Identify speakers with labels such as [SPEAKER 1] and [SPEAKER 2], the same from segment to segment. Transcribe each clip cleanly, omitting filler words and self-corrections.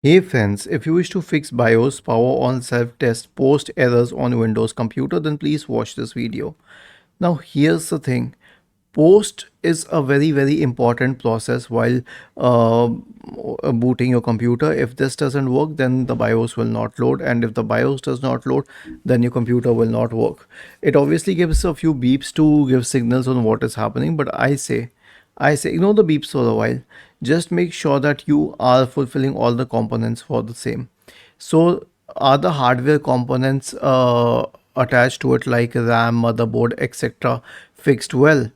[SPEAKER 1] Hey friends, if you wish to fix BIOS power on self-test post errors on Windows computer, then please watch this video. Now here's the thing. Post is a very important process while booting your computer. If this doesn't work, then the BIOS will not load, and if the BIOS does not load, then your computer will not work. It obviously gives a few beeps to give signals on what is happening, but I say ignore the beeps for a while. Just make sure that you are fulfilling all the components for the same. So are the hardware components attached to it like RAM, motherboard, etc. fixed well?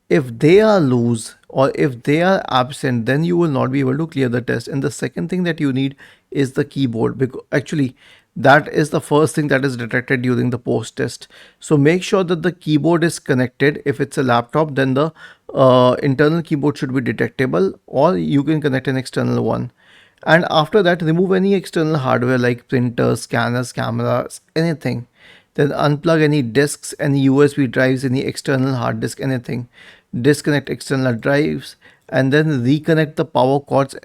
[SPEAKER 1] If they are loose or if they are absent, then you will not be able to clear the test. And the second thing that you need is the keyboard, because actually that is the first thing that is detected during the post test. So make sure that the keyboard is connected. If it's a laptop, then the internal keyboard should be detectable, or you can connect an external one. And after that, remove any external hardware like printers, scanners, cameras, anything. Then unplug any disks, any USB drives, any external hard disk, anything. Disconnect external drives and then reconnect the power cords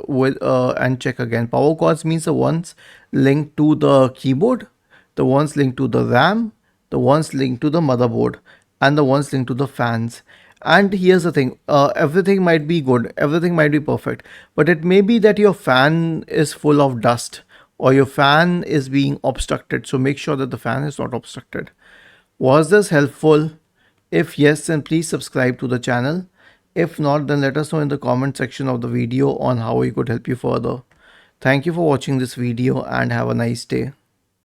[SPEAKER 1] with and check again. Power cords means the ones linked to the keyboard, the ones linked to the RAM, the ones linked to the motherboard, and the ones linked to the fans. And here's the thing, everything might be good, everything might be perfect, but it may be that your fan is full of dust or your fan is being obstructed. So make sure that the fan is not obstructed. Was this helpful? If yes, then please subscribe to the channel. If not, then let us know in the comment section of the video on how we could help you further. Thank you for watching this video and have a nice day.